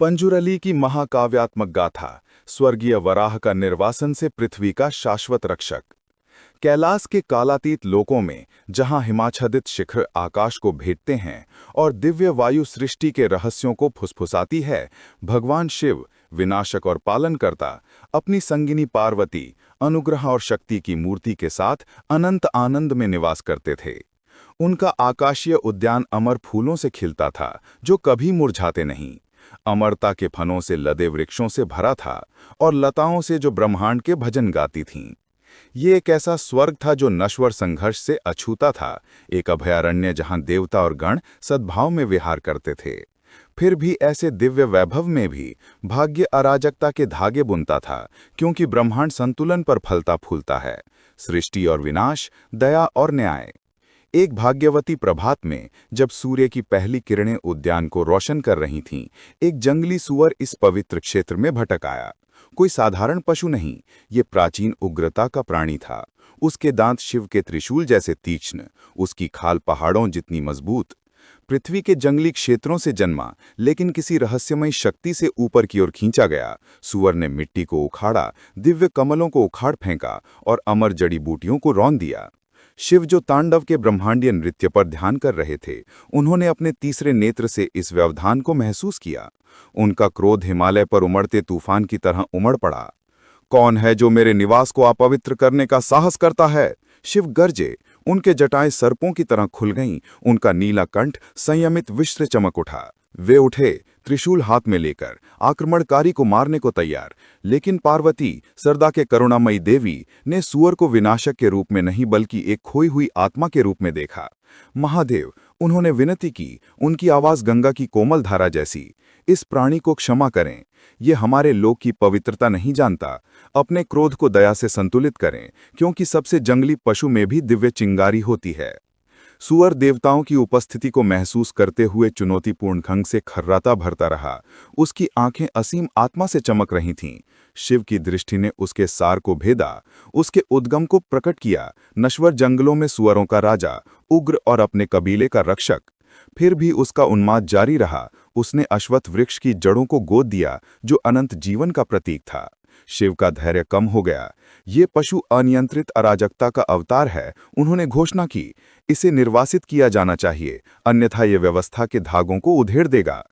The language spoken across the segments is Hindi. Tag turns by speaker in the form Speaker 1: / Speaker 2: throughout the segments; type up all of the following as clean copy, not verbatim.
Speaker 1: पंजुरली की महाकाव्यात्मक गाथा, स्वर्गीय वराह का निर्वासन से पृथ्वी का शाश्वत रक्षक। कैलाश के कालातीत लोकों में, जहां हिमाच्छादित शिखर आकाश को भेदते हैं और दिव्य वायु सृष्टि के रहस्यों को फुसफुसाती है, भगवान शिव, विनाशक और पालनकर्ता, अपनी संगिनी पार्वती, अनुग्रह और शक्ति की मूर्ति के साथ अनंत आनंद में निवास करते थे। उनका आकाशीय उद्यान अमर फूलों से खिलता था, जो कभी मुरझाते नहीं। अमरता के फनों से लदे वृक्षों से भरा था और लताओं से जो ब्रह्मांड के भजन गाती थीं। ये एक ऐसा स्वर्ग था जो नश्वर संघर्ष से अछूता था, एक अभयारण्य जहां देवता और गण सद्भाव में विहार करते थे। फिर भी ऐसे दिव्य वैभव में भी भाग्य अराजकता के धागे बुनता था, क्योंकि ब्रह्मांड संतुलन पर फलता फूलता है। सृष्टि और विनाश, दया और न्याय। एक भाग्यवती प्रभात में, जब सूर्य की पहली किरणें उद्यान को रोशन कर रही थीं, एक जंगली सूअर इस पवित्र क्षेत्र में भटक आया। कोई साधारण पशु नहीं, ये प्राचीन उग्रता का प्राणी था। उसके दांत शिव के त्रिशूल जैसे तीक्ष्ण, उसकी खाल पहाड़ों जितनी मजबूत। पृथ्वी के जंगली क्षेत्रों से जन्मा, लेकिन किसी रहस्यमयी शक्ति से ऊपर की ओर खींचा गया। सूअर ने मिट्टी को उखाड़ा, दिव्य कमलों को उखाड़ फेंका और अमर जड़ी बूटियों को रौंद दिया। शिव, जो तांडव के ब्रह्मांडीय नृत्य पर ध्यान कर रहे थे, उन्होंने अपने तीसरे नेत्र से इस व्यवधान को महसूस किया। उनका क्रोध हिमालय पर उमड़ते तूफान की तरह उमड़ पड़ा। कौन है जो मेरे निवास को अपवित्र करने का साहस करता है? शिव गरजे। उनके जटाएं सर्पों की तरह खुल गईं, उनका नीला कंठ संयमित विश्व चमक उठा। वे उठे, त्रिशूल हाथ में लेकर, आक्रमणकारी को मारने को तैयार। लेकिन पार्वती, सरदा के करुणामयी देवी, ने सूअर को विनाशक के रूप में नहीं बल्कि एक खोई हुई आत्मा के रूप में देखा। महादेव, उन्होंने विनती की, उनकी आवाज गंगा की कोमल धारा जैसी। इस प्राणी को क्षमा करें, ये हमारे लोक की पवित्रता नहीं जानता। अपने क्रोध को दया से संतुलित करें, क्योंकि सबसे जंगली पशु में भी दिव्य चिंगारी होती है। सूअर देवताओं की उपस्थिति को महसूस करते हुए चुनौतीपूर्ण ढंग से खर्राता भरता रहा। उसकी आंखें असीम आत्मा से चमक रही थीं। शिव की दृष्टि ने उसके सार को भेदा, उसके उद्गम को प्रकट किया। नश्वर जंगलों में सूअरों का राजा, उग्र और अपने कबीले का रक्षक। फिर भी उसका उन्माद जारी रहा। उसने अश्वत्थ वृक्ष की जड़ों को गोद दिया, जो अनंत जीवन का प्रतीक था। शिव का धैर्य कम हो गया। ये पशु अनियंत्रित अराजकता का अवतार है, उन्होंने घोषणा की। इसे निर्वासित किया जाना चाहिए, अन्यथा ये व्यवस्था के धागों को उधेड़ देगा।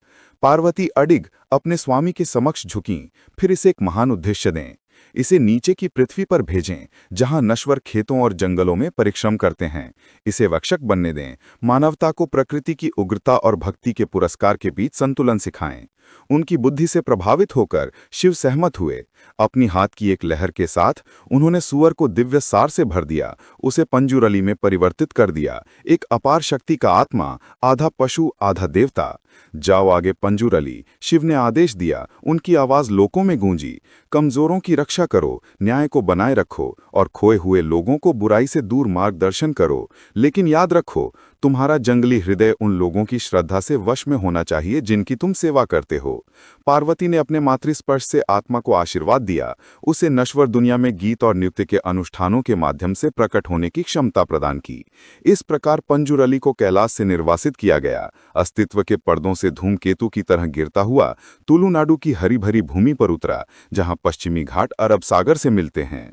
Speaker 1: पार्वती अडिग अपने स्वामी के समक्ष झुकीं। फिर इसे एक महान उद्देश्य दें। इसे नीचे की पृथ्वी पर भेजें, जहां नश्वर खेतों और जंगलों में परिश्रम करते हैं। इसे वक्षक बनने दें, मानवता को प्रकृति की उग्रता और भक्ति के पुरस्कार के बीच संतुलन सिखाएं। उनकी बुद्धि से प्रभावित होकर शिव सहमत हुए। अपनी हाथ की एक लहर के साथ उन्होंने सूअर को दिव्य सार से भर दिया, उसे पंजुरली में परिवर्तित कर दिया, एक अपार शक्ति का आत्मा, आधा पशु आधा देवता। जाओ आगे पंजुरली, शिव ने आदेश दिया। उनकी आवाज लोकों में गूंजी। कमजोरों की रक्षा करो, न्याय को बनाए रखो और खोए हुए लोगों को बुराई से दूर मार्गदर्शन करो। लेकिन याद रखो, तुम्हारा जंगली हृदय उन लोगों की श्रद्धा से वश में होना चाहिए जिनकी तुम सेवा करते हो। पार्वती ने अपने मातृस्पर्श से आत्मा को आशीर्वाद दिया, उसे नश्वर दुनिया में गीत और नृत्य के अनुष्ठानों के माध्यम से प्रकट होने की क्षमता प्रदान की। इस प्रकार पंजुरली को कैलाश से निर्वासित किया गया। अस्तित्व के पर्दों से धूमकेतु की तरह गिरता हुआ तुलुनाडु की हरी भरी भूमि पर उतरा, जहां पश्चिमी घाट अरब सागर से मिलते हैं।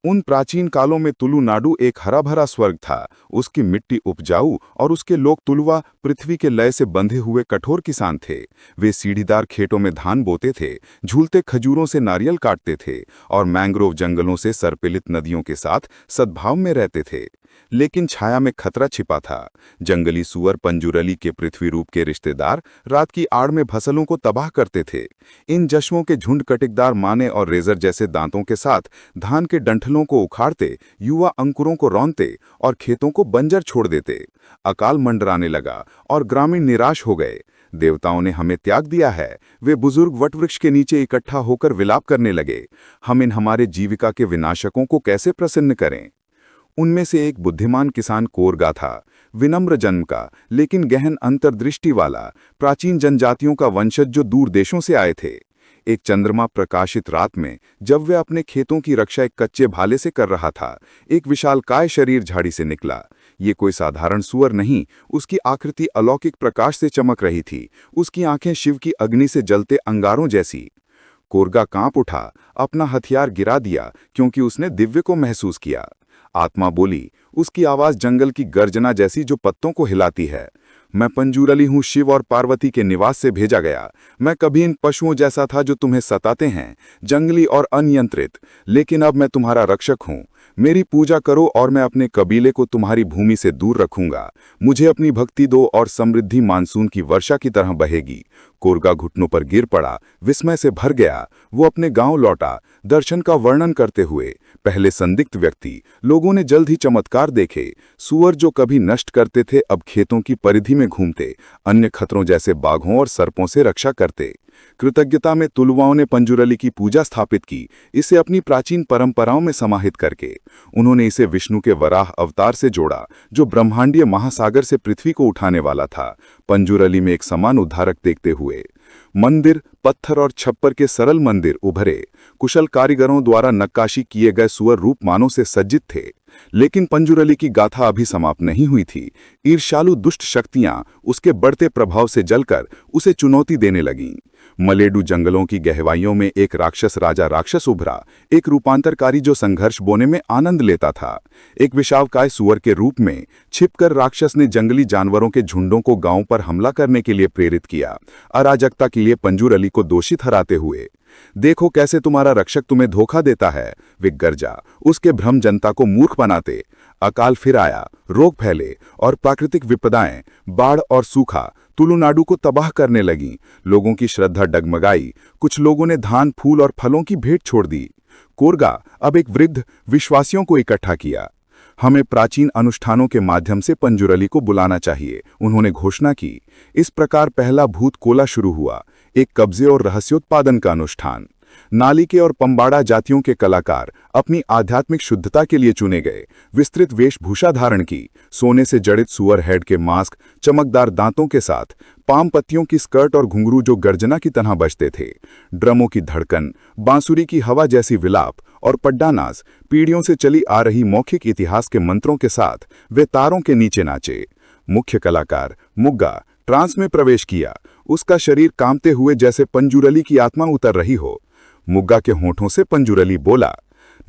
Speaker 1: उन प्राचीन कालों में तुलुनाडु एक हरा भरा स्वर्ग था। उसकी मिट्टी उपजाऊ और उसके लोग तुलवा, पृथ्वी के लय से बंधे हुए कठोर किसान थे। वे सीढ़ीदार खेतों में धान बोते थे, झूलते खजूरों से नारियल काटते थे और मैंग्रोव जंगलों से सरपिलित नदियों के साथ सद्भाव में रहते थे। लेकिन छाया में खतरा छिपा था। जंगली सूअर, पंजुरली के पृथ्वी रूप के रिश्तेदार, रात की आड़ में फसलों को तबाह करते थे। इन जशुओं के झुंड कटिकदार माने और रेजर जैसे दांतों के साथ धान के डंठलों को उखाड़ते, युवा अंकुरों को रौंदते और खेतों को बंजर छोड़ देते। अकाल मंडराने लगा और ग्रामीण निराश हो गए। देवताओं ने हमें त्याग दिया है। वे बुजुर्ग वटवृक्ष के नीचे इकट्ठा होकर विलाप करने लगे। हम इन हमारे जीविका के विनाशकों को कैसे प्रसन्न करें? उनमें से एक बुद्धिमान किसान कोरगा था, विनम्र जन्म का लेकिन गहन अंतर्दृष्टि वाला, प्राचीन जनजातियों का वंशज जो दूर देशों से आए थे। एक चंद्रमा प्रकाशित रात में, जब वे अपने खेतों की रक्षा एक कच्चे भाले से कर रहा था, एक विशालकाय शरीर झाड़ी से निकला। ये कोई साधारण सुअर नहीं, उसकी आकृति अलौकिक प्रकाश से चमक रही थी, उसकी आंखें शिव की अग्नि से जलते अंगारों जैसी। कोरगा कांप उठा, अपना हथियार गिरा दिया क्योंकि उसने दिव्य को महसूस किया। आत्मा बोली, उसकी आवाज जंगल की गर्जना जैसी जो पत्तों को हिलाती है। मैं पंजूरली हूँ, शिव और पार्वती के निवास से भेजा गया। मैं कभी इन पशुओं जैसा था जो तुम्हें सताते हैं, जंगली और अनियंत्रित, लेकिन अब मैं तुम्हारा रक्षक हूँ। मेरी पूजा करो और मैं अपने कबीले को तुम्हारी भूमि से दूर रखूंगा। मुझे अपनी भक्ति दो और समृद्धि मानसून की वर्षा की तरह बहेगी। कोरगा घुटनों पर गिर पड़ा, विस्मय से भर गया। वो अपने गांव लौटा, दर्शन का वर्णन करते हुए। पहले संदिग्ध व्यक्ति, लोगों ने जल्द ही चमत्कार देखे। सुअर जो कभी नष्ट करते थे अब खेतों की परिधि में घूमते, अन्य खतरों जैसे बाघों और सर्पों से रक्षा करते। कृतज्ञता में तुलुवाओं ने पंजूरली की पूजा स्थापित की, इसे अपनी प्राचीन परंपराओं में समाहित करके। उन्होंने इसे विष्णु के वराह अवतार से जोड़ा, जो ब्रह्मांडीय महासागर से पृथ्वी को उठाने वाला था। पंजूरली में एक समान उद्धारक देखते हुए मंदिर, पत्थर और छप्पर के सरल मंदिर उभरे। कुशल कारीगरों द्वारा नक्काशी किए गए सुअर रूप मानों से सज्जित थे। लेकिन पंजूरली की गाथा अभी समाप्त नहीं हुई थी। ईर्ष्यालु दुष्ट शक्तियां उसके बढ़ते प्रभाव से जलकर उसे चुनौती देने लगीं। मलेडू जंगलों की गहराइयों में एक राक्षस राजा राक्षस उभरा, एक रूपांतरकारी जो संघर्ष बोने में आनंद लेता था। एक विशालकाय सुअर के रूप में छिपकर राक्षस ने जंगली जानवरों के झुंडों को गांव पर हमला करने के लिए प्रेरित किया, अराजकता के लिए पंजूरली को दोषी ठहराते हुए। देखो कैसे तुम्हारा रक्षक तुम्हें धोखा देता है, वे गरजा, उसके भ्रम जनता को मूर्ख बनाते। अकाल फिर आया, रोग फैले और प्राकृतिक विपदाएं, बाढ़ और सूखा तुलुनाडु को तबाह करने लगीं। लोगों की श्रद्धा डगमगाई, कुछ लोगों ने धान, फूल और फलों की भेंट छोड़ दी। कोरगा अब एक वृद्ध विश्वासियों को इकट्ठा किया। हमें प्राचीन अनुष्ठानों के माध्यम से पंजूरली को बुलाना चाहिए, उन्होंने घोषणा की। इस प्रकार पहला भूत कोला शुरू हुआ, एक कब्जे और रहस्योत्पादन का अनुष्ठान। नालिके और पंबाड़ा जातियों के कलाकार अपनी आध्यात्मिक शुद्धता के लिए चुने गए। विस्तृत वेशभूषा धारण की, सोने से जड़ित सुअर हेड के मास्क, चमकदार दांतों के साथ, पाम पत्तियों की स्कर्ट और घुंघरू जो गर्जना की तरह बजते थे। ड्रमों की धड़कन, बांसुरी की हवा जैसी विलाप और पड्डानास, पीढ़ियों से चली आ रही मौखिक इतिहास के मंत्रों के साथ वे तारों के नीचे नाचे। मुख्य कलाकार मुग्गा ट्रांस में प्रवेश किया, उसका शरीर कांपते हुए जैसे पंजूरली की आत्मा उतर रही हो। मुग्गा के होठों से पंजूरली बोला,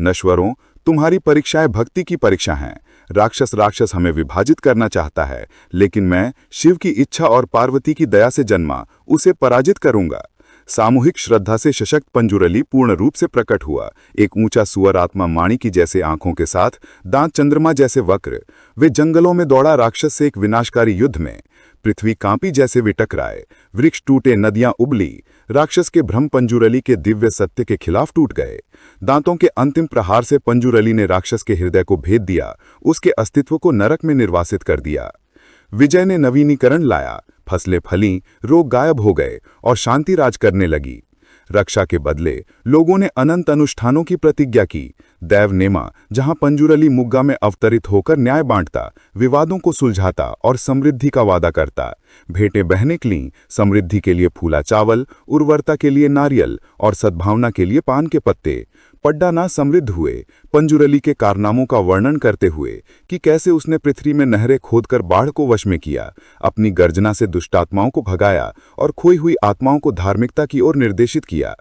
Speaker 1: नश्वरों, तुम्हारी परीक्षाएं भक्ति की परीक्षा हैं। राक्षस हमें विभाजित करना चाहता है, लेकिन मैं शिव की इच्छा और पार्वती की दया से जन्मा, उसे पराजित करूंगा। सामूहिक श्रद्धा से सशक्त पंजूरली पूर्ण रूप से प्रकट हुआ। एक ऊंचा सुअर आत्मा माणी की जैसे आंखों के साथ, दांत चंद्रमा जैसे वक्र। वे जंगलों में दौड़ा राक्षस से एक विनाशकारी युद्ध में। पृथ्वी कांपी जैसे वे टकराए, वृक्ष टूटे, नदियां उबली। राक्षस के भ्रम पंजूरली के दिव्य सत्य के खिलाफ टूट गए। दांतों के अंतिम प्रहार से पंजूरली ने राक्षस के हृदय को भेद दिया, उसके अस्तित्व को नरक में निर्वासित कर दिया। विजय ने नवीनीकरण लाया, फसलें फलीं, रोग गायब हो गए और शांति राज करने लगी। रक्षा के बदले लोगों ने अनंत अनुष्ठानों की प्रतिज्ञा की। दैवनेमा, जहां पंजूरली मुग्गा में अवतरित होकर न्याय बांटता, विवादों को सुलझाता और समृद्धि का वादा करता। भेंटें बहने निकलीं, समृद्धि के लिए फूला चावल, उर्वरता के लिए नारियल और सद्भावना के लिए पान के पत्ते। पड्डाना समृद्ध हुए, पंजूरली के कारनामों का वर्णन करते हुए कि कैसे उसने पृथ्वी में नहरें खोदकर बाढ़ को वश में किया, अपनी गर्जना से दुष्टात्माओं को भगाया और खोई हुई आत्माओं को धार्मिकता की ओर निर्देशित किया।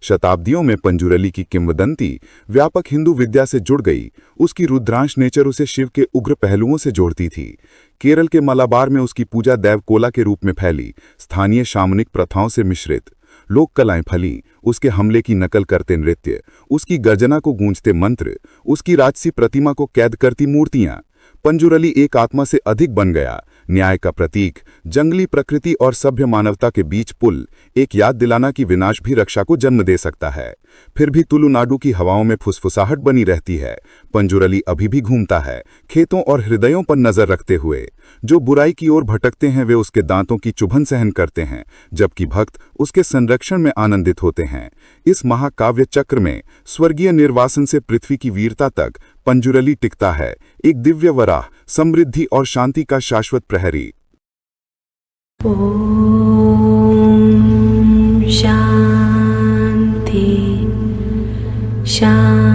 Speaker 1: शताब्दियों में पंजूरली की किंवदंती व्यापक हिंदू विद्या से जुड़ गई। उसकी रुद्रांश नेचर उसे शिव के उग्र पहलुओं से जोड़ती थी। केरल के मलाबार में उसकी पूजा दैव कोला के रूप में फैली, स्थानीय शामनिक प्रथाओं से मिश्रित। लोक कलाएं फली, उसके हमले की नकल करते नृत्य, उसकी गर्जना को गूंजते मंत्र, उसकी राजसी प्रतिमा को कैद करती मूर्तियां। पंजूरली एक आत्मा से अधिक बन गया, न्याय का प्रतीक, जंगली प्रकृति और सभ्य मानवता के बीच पुल, एक याद दिलाना कि विनाश भी रक्षा को जन्म दे सकता है। फिर भी तुलुनाडु की हवाओं में फुसफुसाहट बनी रहती है। पंजूरली अभी भी घूमता है, खेतों और हृदयों पर नजर रखते हुए। जो बुराई की ओर भटकते हैं वे उसके दांतों की चुभन सहन करते हैं, जबकि भक्त उसके संरक्षण में आनंदित होते हैं। इस महाकाव्य चक्र में स्वर्गीय निर्वासन से पृथ्वी की वीरता तक पंजूरली टिकता है, एक दिव्य वराह, समृद्धि और शांति का शाश्वत प्रहरी।
Speaker 2: ओम शांति शांति।